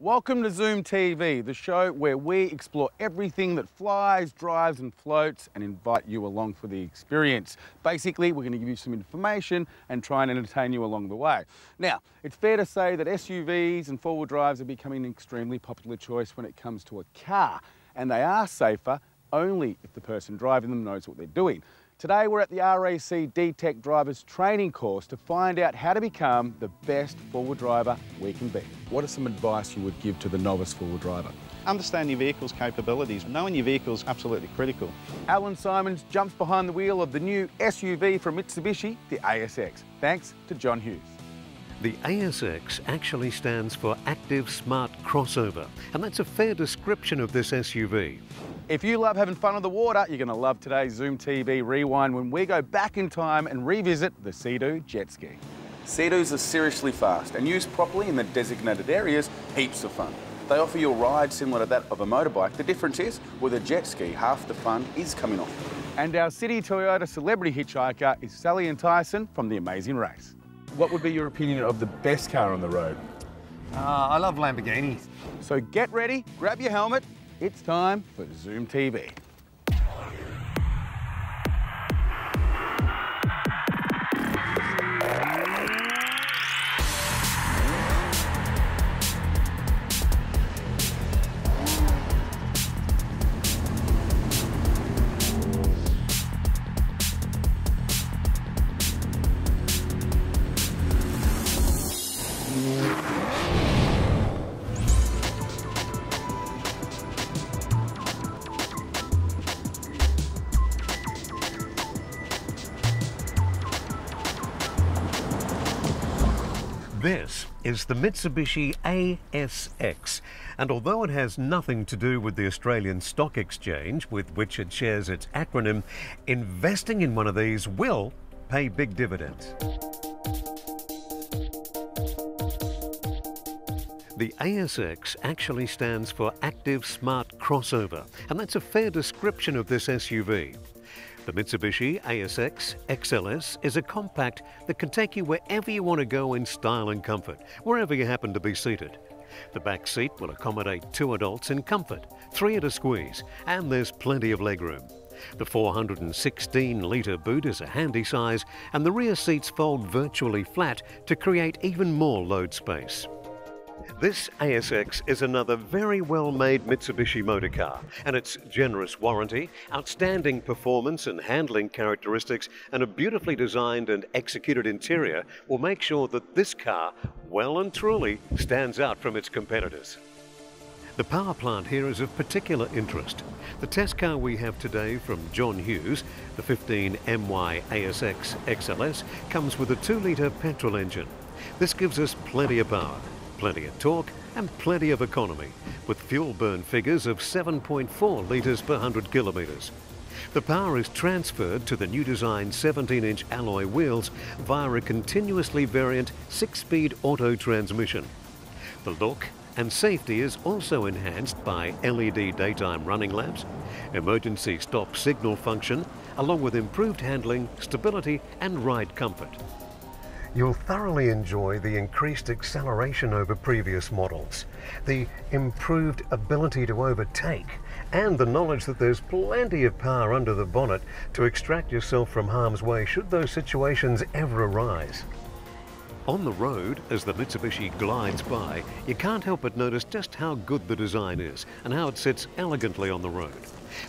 Welcome to ZoomTV, the show where we explore everything that flies, drives and floats and invite you along for the experience. Basically, we're going to give you some information and try and entertain you along the way. Now, it's fair to say that SUVs and four-wheel drives are becoming an extremely popular choice when it comes to a car, and they are safer only if the person driving them knows what they're doing. Today we're at the RAC D-Tech Drivers Training course to find out how to become the best four-wheel driver we can be. What is some advice you would give to the novice four-wheel driver? Understand your vehicle's capabilities. Knowing your vehicle is absolutely critical. Allan Simons jumps behind the wheel of the new SUV from Mitsubishi, the ASX, thanks to John Hughes. The ASX actually stands for Active Smart Crossover, and that's a fair description of this SUV. If you love having fun on the water, you're going to love today's ZoomTV Rewind when we go back in time and revisit the Sea-Doo jet ski. Sea-Doos are seriously fast and used properly in the designated areas, heaps of fun. They offer you a ride similar to that of a motorbike. The difference is, with a jet ski, half the fun is coming off. And our City Toyota celebrity hitchhiker is Sally and Tyson from The Amazing Race. What would be your opinion of the best car on the road? I love Lamborghinis. So get ready, grab your helmet. It's time for ZoomTV. This is the Mitsubishi ASX, and although it has nothing to do with the Australian Stock Exchange, with which it shares its acronym, investing in one of these will pay big dividends. The ASX actually stands for Active Smart Crossover, and that's a fair description of this SUV. The Mitsubishi ASX XLS is a compact that can take you wherever you want to go in style and comfort, wherever you happen to be seated. The back seat will accommodate 2 adults in comfort, 3 at a squeeze, and there's plenty of legroom. The 416-litre boot is a handy size, and the rear seats fold virtually flat to create even more load space. This ASX is another very well-made Mitsubishi motor car, and its generous warranty, outstanding performance and handling characteristics, and a beautifully designed and executed interior will make sure that this car, well and truly, stands out from its competitors. The power plant here is of particular interest. The test car we have today from John Hughes, the 15MY ASX XLS, comes with a 2-litre petrol engine. This gives us plenty of power, plenty of torque and plenty of economy, with fuel burn figures of 7.4 litres per 100 kilometres. The power is transferred to the new design 17-inch alloy wheels via a continuously variant 6-speed auto transmission. The look and safety is also enhanced by LED daytime running lamps, emergency stop signal function, along with improved handling, stability and ride comfort. You'll thoroughly enjoy the increased acceleration over previous models, the improved ability to overtake, and the knowledge that there's plenty of power under the bonnet to extract yourself from harm's way should those situations ever arise. On the road, as the Mitsubishi glides by, you can't help but notice just how good the design is and how it sits elegantly on the road.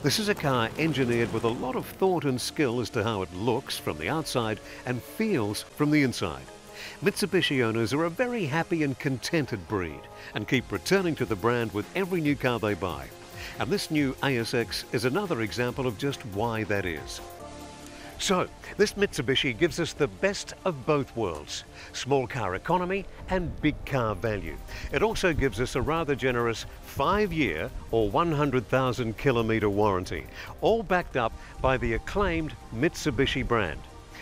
This is a car engineered with a lot of thought and skill as to how it looks from the outside and feels from the inside. Mitsubishi owners are a very happy and contented breed and keep returning to the brand with every new car they buy. And this new ASX is another example of just why that is. So, this Mitsubishi gives us the best of both worlds, small car economy and big car value. It also gives us a rather generous 5-year or 100,000 kilometre warranty, all backed up by the acclaimed Mitsubishi brand.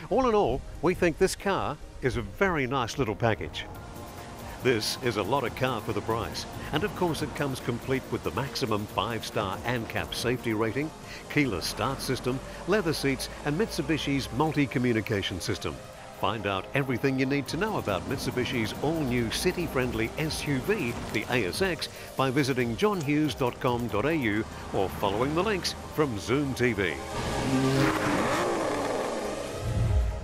All in all, we think this car is a very nice little package. This is a lot of car for the price, and of course it comes complete with the maximum 5-star ANCAP safety rating, keyless start system, leather seats and Mitsubishi's multi-communication system. Find out everything you need to know about Mitsubishi's all-new city-friendly SUV, the ASX, by visiting johnhughes.com.au or following the links from ZoomTV.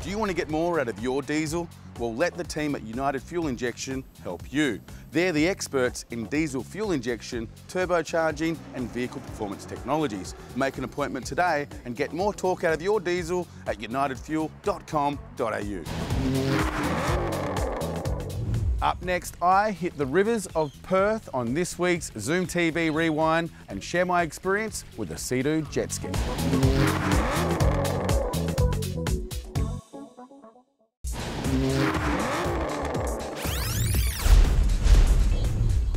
Do you want to get more out of your diesel? Well, let the team at United Fuel Injection help you. They're the experts in diesel fuel injection, turbocharging and vehicle performance technologies. Make an appointment today and get more torque out of your diesel at unitedfuel.com.au. Up next, I hit the rivers of Perth on this week's ZoomTV Rewind and share my experience with the Sea-Doo jet ski.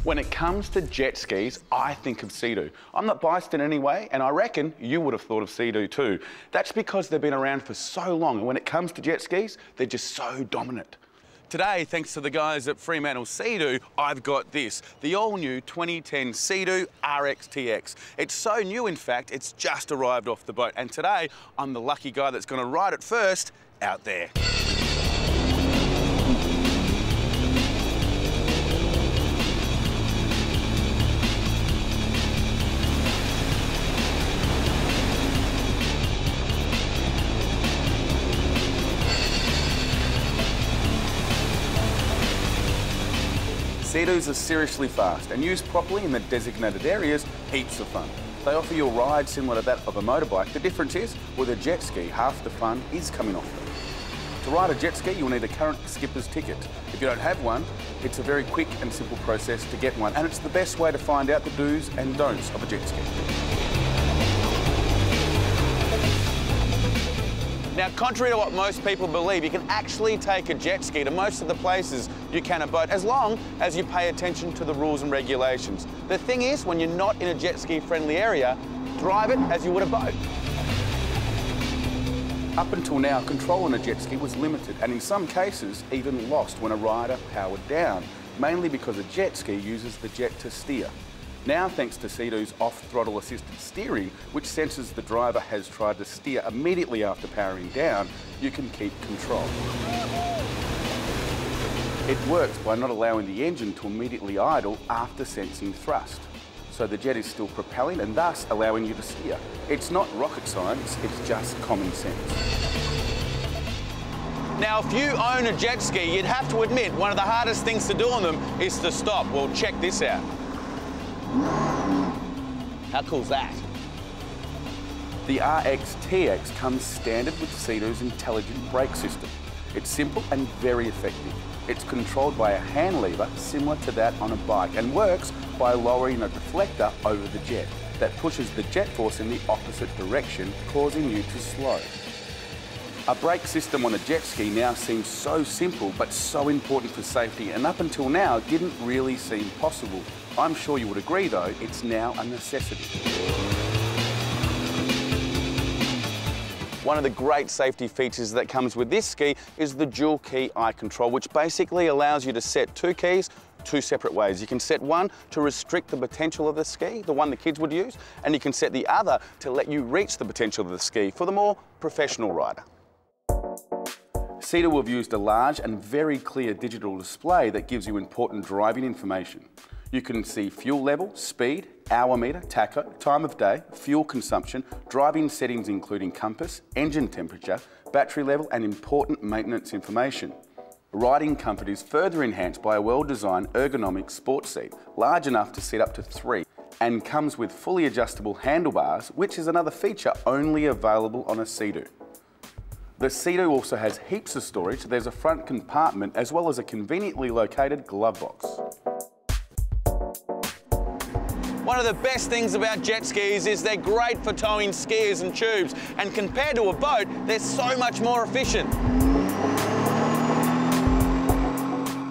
When it comes to jet skis, I think of Sea-Doo. I'm not biased in any way, and I reckon you would have thought of Sea-Doo too. That's because they've been around for so long, and when it comes to jet skis, they're just so dominant. Today, thanks to the guys at Fremantle Sea-Doo, I've got this, the all-new 2010 Sea-Doo RX-TX. It's so new, in fact, it's just arrived off the boat, and today, I'm the lucky guy that's going to ride it first out there. Sea-Doos are seriously fast and used properly in the designated areas, heaps of fun. They offer you a ride similar to that of a motorbike. The difference is, with a jet ski, half the fun is coming off them. To ride a jet ski, you'll need a current skipper's ticket. If you don't have one, it's a very quick and simple process to get one, and it's the best way to find out the do's and don'ts of a jet ski. Now, contrary to what most people believe, you can actually take a jet ski to most of the places you can a boat, as long as you pay attention to the rules and regulations. The thing is, when you're not in a jet ski friendly area, drive it as you would a boat. Up until now, control on a jet ski was limited and in some cases even lost when a rider powered down, mainly because a jet ski uses the jet to steer. Now, thanks to Sea-Doo's off-throttle assisted steering, which senses the driver has tried to steer immediately after powering down, you can keep control. It works by not allowing the engine to immediately idle after sensing thrust. So the jet is still propelling and thus allowing you to steer. It's not rocket science, it's just common sense. Now, if you own a jet ski, you'd have to admit one of the hardest things to do on them is to stop. Well, check this out. How cool is that? The RX-TX comes standard with Sea-Doo's intelligent brake system. It's simple and very effective. It's controlled by a hand lever similar to that on a bike and works by lowering a deflector over the jet that pushes the jet force in the opposite direction, causing you to slow. A brake system on a jet ski now seems so simple but so important for safety, and up until now didn't really seem possible. I'm sure you would agree though, it's now a necessity. One of the great safety features that comes with this ski is the dual key eye control, which basically allows you to set two keys two separate ways. You can set one to restrict the potential of the ski, the one the kids would use, and you can set the other to let you reach the potential of the ski for the more professional rider. Sea-Doo have used a large and very clear digital display that gives you important driving information. You can see fuel level, speed, hour meter, tacho, time of day, fuel consumption, driving settings including compass, engine temperature, battery level and important maintenance information. Riding comfort is further enhanced by a well-designed ergonomic sports seat, large enough to sit up to 3, and comes with fully adjustable handlebars, which is another feature only available on a Sea-Doo. The Sea-Doo also has heaps of storage. There's a front compartment as well as a conveniently located glove box. One of the best things about jet skis is they're great for towing skiers and tubes, and compared to a boat, they're so much more efficient.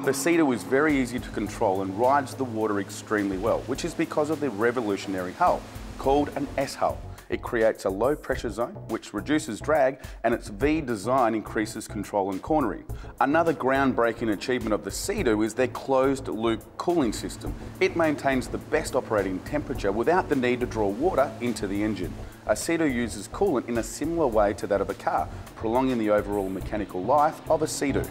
The Sea-Doo is very easy to control and rides the water extremely well, which is because of the revolutionary hull, called an S-hull. It creates a low pressure zone, which reduces drag, and its V design increases control and cornering. Another groundbreaking achievement of the Sea-Doo is their closed loop cooling system. It maintains the best operating temperature without the need to draw water into the engine. A Sea-Doo uses coolant in a similar way to that of a car, prolonging the overall mechanical life of a Sea-Doo.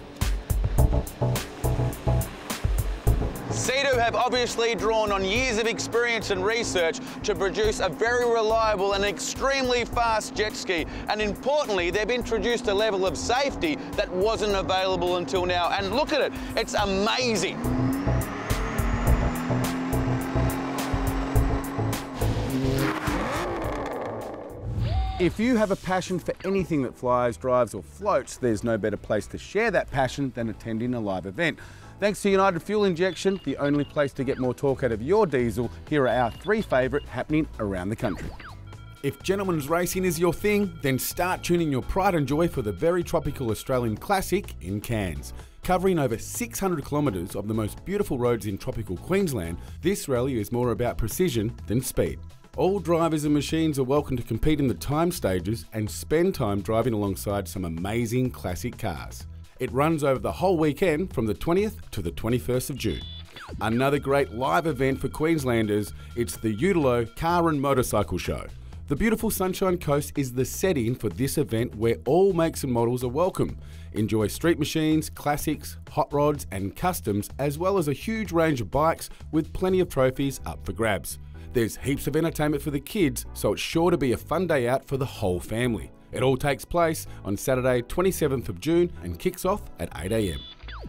Sea-Doo have obviously drawn on years of experience and research to produce a very reliable and extremely fast jet ski. And importantly, they've introduced a level of safety that wasn't available until now. And look at it, it's amazing. If you have a passion for anything that flies, drives or floats, there's no better place to share that passion than attending a live event. Thanks to United Fuel Injection, the only place to get more torque out of your diesel, here are our 3 favourite happening around the country. If gentlemen's racing is your thing, then start tuning your pride and joy for the very tropical Australian Classic in Cairns. Covering over 600 kilometres of the most beautiful roads in tropical Queensland, this rally is more about precision than speed. All drivers and machines are welcome to compete in the time stages and spend time driving alongside some amazing classic cars. It runs over the whole weekend from the 20th to the 21st of June. Another great live event for Queenslanders, it's the Utilo Car and Motorcycle Show. The beautiful Sunshine Coast is the setting for this event where all makes and models are welcome. Enjoy street machines, classics, hot rods and customs, as well as a huge range of bikes with plenty of trophies up for grabs. There's heaps of entertainment for the kids, so it's sure to be a fun day out for the whole family. It all takes place on Saturday 27th of June and kicks off at 8 AM.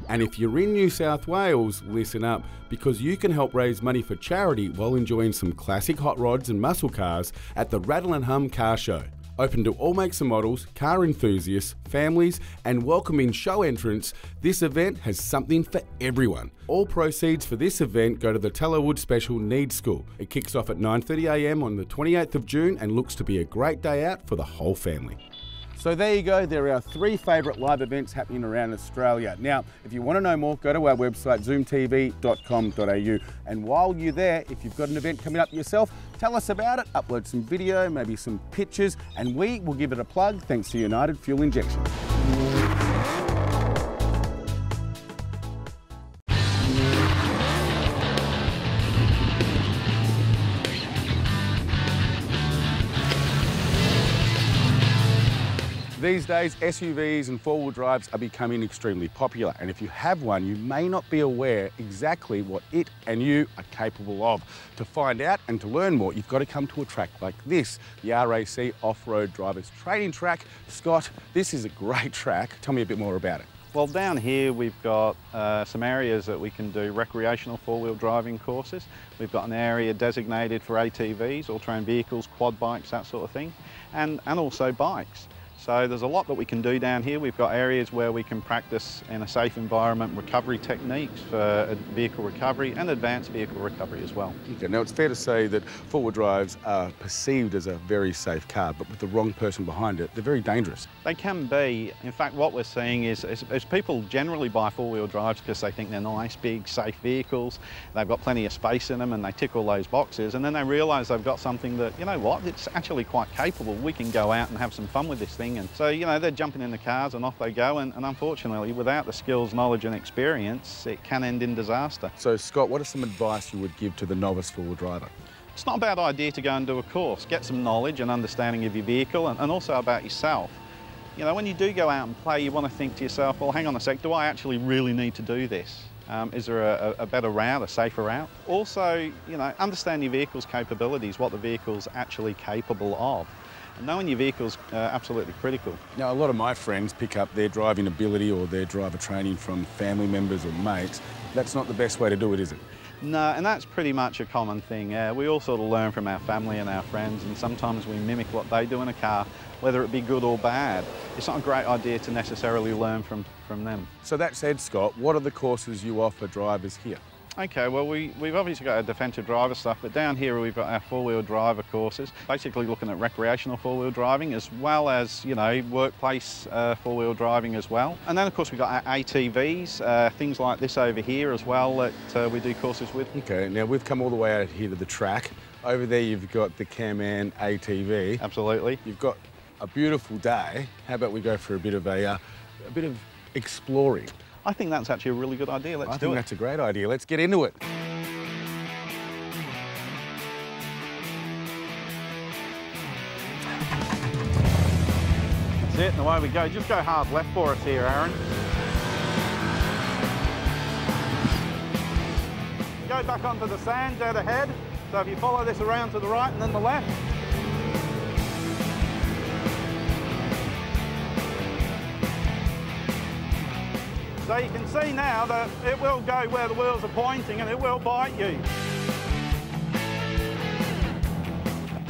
And if you're in New South Wales, listen up, because you can help raise money for charity while enjoying some classic hot rods and muscle cars at the Rattle and Hum Car Show. Open to all makes and models, car enthusiasts, families and welcoming show entrants, this event has something for everyone. All proceeds for this event go to the Tallowood Special Needs School. It kicks off at 9:30 AM on the 28th of June and looks to be a great day out for the whole family. So there you go, there are our 3 favourite live events happening around Australia. Now, if you want to know more, go to our website, zoomtv.com.au. And while you're there, if you've got an event coming up yourself, tell us about it, upload some video, maybe some pictures, and we will give it a plug thanks to United Fuel Injection. These days, SUVs and four-wheel drives are becoming extremely popular, and if you have one, you may not be aware exactly what it and you are capable of. To find out and to learn more, you've got to come to a track like this, the RAC Off-Road Drivers Training Track. Scott, this is a great track. Tell me a bit more about it. Well, down here we've got some areas that we can do recreational four-wheel driving courses. We've got an area designated for ATVs, all-terrain vehicles, quad bikes, that sort of thing, and also bikes. So there's a lot that we can do down here. We've got areas where we can practice in a safe environment recovery techniques for vehicle recovery and advanced vehicle recovery as well. Okay, now it's fair to say that four-wheel drives are perceived as a very safe car, but with the wrong person behind it, they're very dangerous. They can be. In fact, what we're seeing is people generally buy four-wheel drives because they think they're nice, big, safe vehicles. They've got plenty of space in them and they tick all those boxes, and then they realise they've got something that, you know what, it's actually quite capable. We can go out and have some fun with this thing. And so, you know, they're jumping in the cars and off they go, and unfortunately, without the skills, knowledge and experience, it can end in disaster. So, Scott, what is some advice you would give to the novice four-wheel driver? It's not a bad idea to go and do a course. Get some knowledge and understanding of your vehicle and also about yourself. You know, when you do go out and play, you want to think to yourself, well, hang on a sec, do I actually really need to do this? Is there a better route, a safer route? Also, you know, understand your vehicle's capabilities, what the vehicle's actually capable of. And knowing your vehicle's absolutely critical. Now, a lot of my friends pick up their driving ability or their driver training from family members or mates. That's not the best way to do it, is it? No, and that's pretty much a common thing. We all sort of learn from our family and our friends, and sometimes we mimic what they do in a car, whether it be good or bad. It's not a great idea to necessarily learn from them. So that said, Scott, what are the courses you offer drivers here? Okay, well we've obviously got our defensive driver stuff, but down here we've got our four-wheel driver courses, basically looking at recreational four-wheel driving as well as, you know, workplace four-wheel driving as well. And then of course we've got our ATVs, things like this over here as well that we do courses with. Okay, now we've come all the way out here to the track. Over there you've got the Cam-An ATV. Absolutely. You've got a beautiful day. How about we go for a bit of exploring? I think that's actually a really good idea. Let's do it. I think that's a great idea. Let's get into it. That's it, and away we go. Just go hard left for us here, Aaron. Go back onto the sand dead ahead. So if you follow this around to the right and then the left. So you can see now that it will go where the wheels are pointing and it will bite you.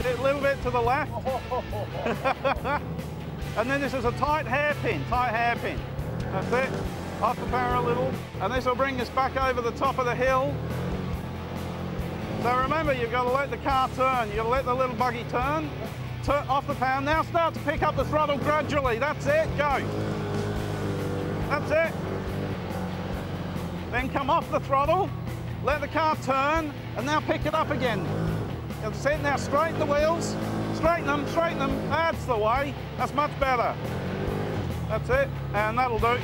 A little bit to the left. And then this is a tight hairpin. That's it. Off the power a little. And this will bring us back over the top of the hill. So remember, you've got to let the car turn. You've got to let the little buggy turn. Off the power. Now start to pick up the throttle gradually. That's it. Go. That's it. Then come off the throttle, let the car turn, and now pick it up again. That's it. Now straighten the wheels. Straighten them, straighten them. That's the way. That's much better. That's it. And that'll do.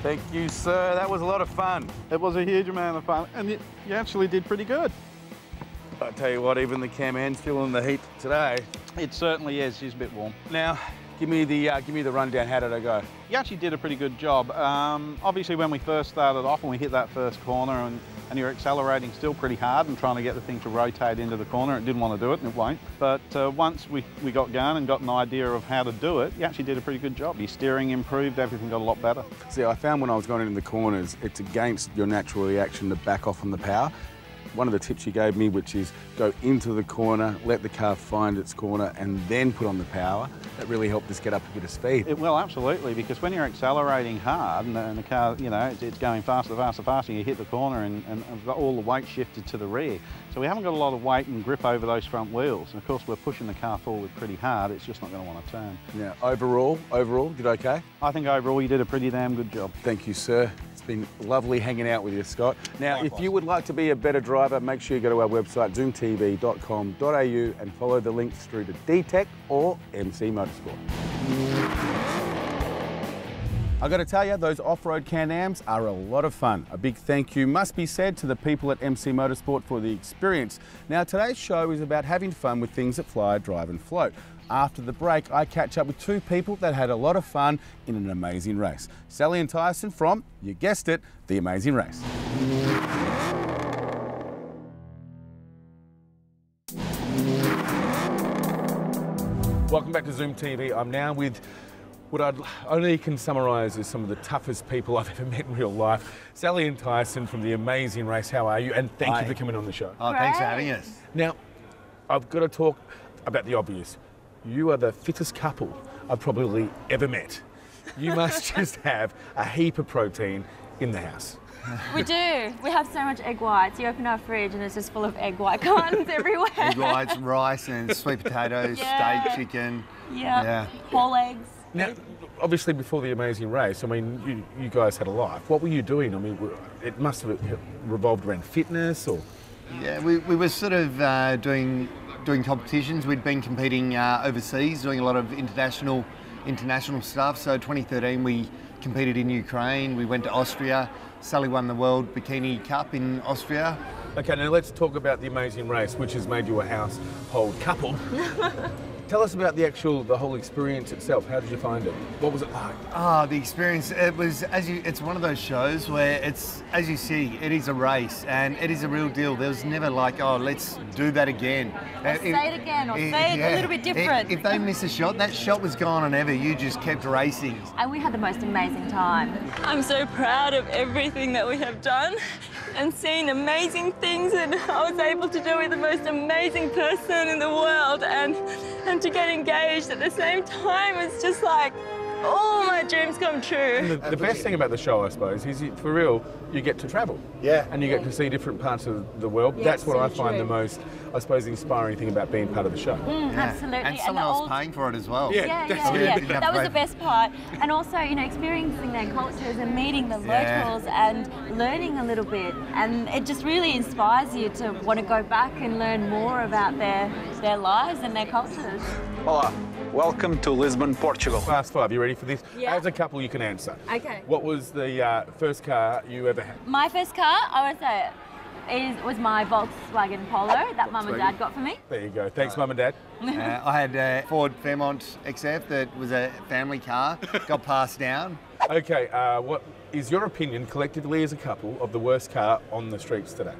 Thank you, sir. That was a lot of fun. It was a huge amount of fun, and you actually did pretty good. I tell you what, even the Cam-An's feeling the heat today. It certainly is. She's a bit warm. Now, give me the rundown. How did I go? You actually did a pretty good job. Obviously, when we first started off and we hit that first corner and you're accelerating still pretty hard and trying to get the thing to rotate into the corner, it didn't want to do it and it won't. But once we got going and got an idea of how to do it, you actually did a pretty good job. Your steering improved, everything got a lot better. See, I found when I was going into the corners, it's against your natural reaction to back off on the power. One of the tips you gave me, which is go into the corner, let the car find its corner, and then put on the power. That really helped us get up a bit of speed. It will, absolutely, because when you're accelerating hard and the car, you know, it's going faster, faster, faster, you hit the corner and all the weight shifted to the rear. So we haven't got a lot of weight and grip over those front wheels. And of course, we're pushing the car forward pretty hard. It's just not going to want to turn. Now, overall, did okay? I think overall you did a pretty damn good job. Thank you, sir. It's been lovely hanging out with you, Scott. Now, Likewise. If you would like to be a better driver, make sure you go to our website, zoomtv.com.au, and follow the links through to DTech or MC Motorsport. I got to tell you, those off-road Can-Ams are a lot of fun. A big thank you must be said to the people at MC Motorsport for the experience. Now, today's show is about having fun with things that fly, drive and float. After the break, I catch up with two people that had a lot of fun in an amazing race. Sally and Tyson from, you guessed it, The Amazing Race. Welcome back to Zoom TV. I'm now with what I'd only can summarise as some of the toughest people I've ever met in real life. Sally and Tyson from The Amazing Race, how are you? And thank you for coming on the show. Oh, thanks for having us. Now, I've got to talk about the obvious. You are the fittest couple I've probably ever met. You must just have a heap of protein in the house. We do. We have so much egg whites. You open our fridge and it's just full of egg white cartons everywhere. Egg whites, rice and sweet potatoes, steak, chicken. Yeah. Whole eggs. Now, obviously before The Amazing Race, I mean, you guys had a life. What were you doing? I mean, it must have revolved around fitness or... Yeah, we were sort of doing competitions. We'd been competing overseas, doing a lot of international stuff. So 2013 we competed in Ukraine, we went to Austria. Sally won the World Bikini Cup in Austria. Okay, now let's talk about The Amazing Race, which has made you a household couple. Tell us about the whole experience itself. How did you find it? What was it like? The experience, it was, it's one of those shows where it's, as you see, it is a race and it is a real deal. There was never like, oh, let's do that again. Or say it again, or say it a little bit different. If they miss a shot, that shot was gone and ever. You just kept racing. And we had the most amazing time. I'm so proud of everything that we have done and seen amazing things that I was able to do with the most amazing person in the world and to get engaged at the same time, it's just like, all my dreams come true. And the best thing about the show, I suppose, is for real, you get to travel. Yeah. And you get to see different parts of the world. Yeah, That's what so I find true. the most, I suppose, inspiring thing about being part of the show. Absolutely. And someone the else old- paying for it as well. Yeah. That was the best part. And also, you know, experiencing their cultures and meeting the locals and learning a little bit. And it just really inspires you to want to go back and learn more about their lives and their cultures. Olá, welcome to Lisbon, Portugal. Fast five, you ready for this? Yeah. As a couple, you can answer. Okay. What was the first car you ever had? My first car, I would say, was my Volkswagen Polo that Mum and Dad got for me. There you go. Thanks, Mum and Dad. I had a Ford Fairmont XF that was a family car, got passed down. Okay, what is your opinion, collectively as a couple, of the worst car on the streets today?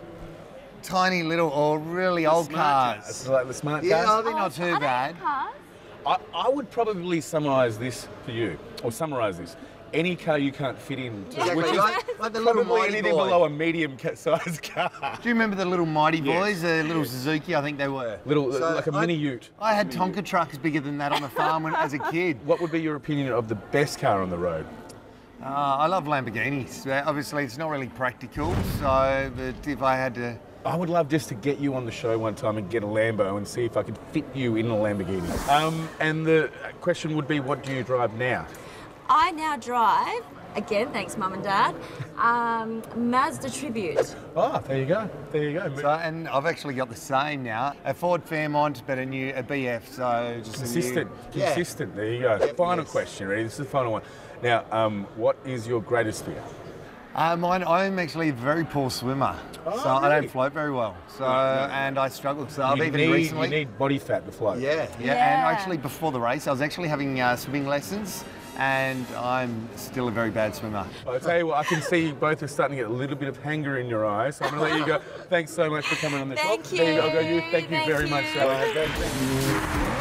Tiny little or really old cars. It's like the smart Yeah, cars? they're not too Are they bad. cars? I would probably summarise this for you, or summarise this. Any car you can't fit in, Exactly, which is like the little probably mighty anything boy. below a medium-sized car. Do you remember the little mighty Yes. boys, the little Suzuki, I think they were? Little, So like a mini ute. I had Tonka trucks bigger than that on the farm as a kid. What would be your opinion of the best car on the road? I love Lamborghinis. Obviously, it's not really practical, so but if I had to... I would love just to get you on the show one time and get a Lambo and see if I could fit you in a Lamborghini. And the question would be, what do you drive now? I now drive, again, thanks Mum and Dad, Mazda Tribute. Oh, there you go. There you go. So, and I've actually got the same now. A Ford Fairmont, but a BF, so just Consistent. a new... Yeah. Consistent. There you go. Final yes. question. Ready? This is the final one. Now, what is your greatest fear? I'm actually a very poor swimmer, so I really? don't float very well. So, and I struggle. So I've even recently... You need body fat to float. Yeah. Yeah. And actually before the race, I was actually having swimming lessons, and I'm still a very bad swimmer. I'll tell you what, I can see you both are starting to get a little bit of hunger in your eyes, so I'm going to let you go. Thanks so much for coming on the show. Thank There you go. I'll go you. Thank you Thank very much, you. Sally. Thank you.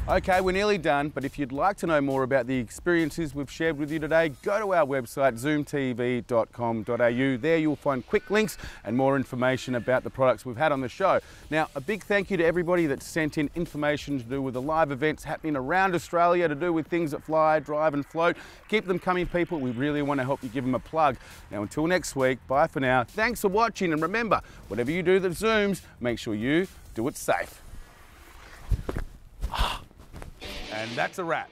Okay, we're nearly done, but if you'd like to know more about the experiences we've shared with you today, go to our website, zoomtv.com.au. There you'll find quick links and more information about the products we've had on the show. Now, a big thank you to everybody that sent in information to do with the live events happening around Australia, to do with things that fly, drive and float. Keep them coming, people. We really want to help you give them a plug. Now, until next week, bye for now. Thanks for watching, and remember, whatever you do that zooms, make sure you do it safe. And that's a wrap.